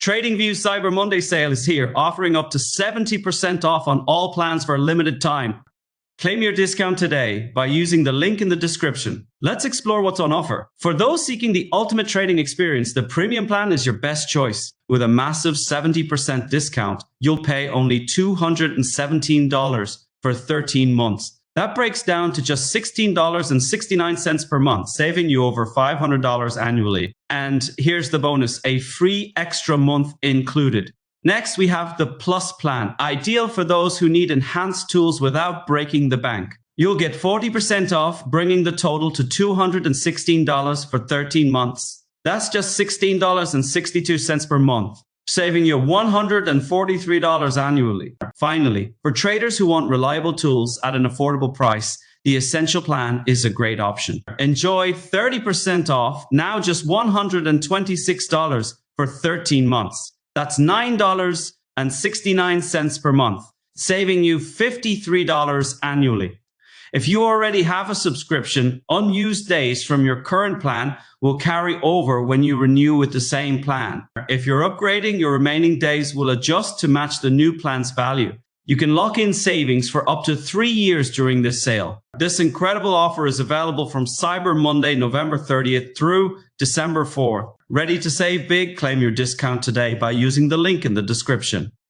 TradingView Cyber Monday sale is here, offering up to 70% off on all plans for a limited time. Claim your discount today by using the link in the description. Let's explore what's on offer. For those seeking the ultimate trading experience, the premium plan is your best choice. With a massive 70% discount, you'll pay only $217 for 13 months. That breaks down to just $16.69 per month, saving you over $500 annually. And here's the bonus, a free extra month included. Next, we have the Plus plan, ideal for those who need enhanced tools without breaking the bank. You'll get 40% off, bringing the total to $216 for 13 months. That's just $16.62 per month, saving you $143 annually. Finally, for traders who want reliable tools at an affordable price, the Essential plan is a great option. Enjoy 30% off, now just $126 for 13 months. That's $9.69 per month, saving you $53 annually. If you already have a subscription, unused days from your current plan will carry over when you renew with the same plan. If you're upgrading, your remaining days will adjust to match the new plan's value. You can lock in savings for up to 3 years during this sale. This incredible offer is available from Cyber Monday, November 30th through December 4th. Ready to save big? Claim your discount today by using the link in the description.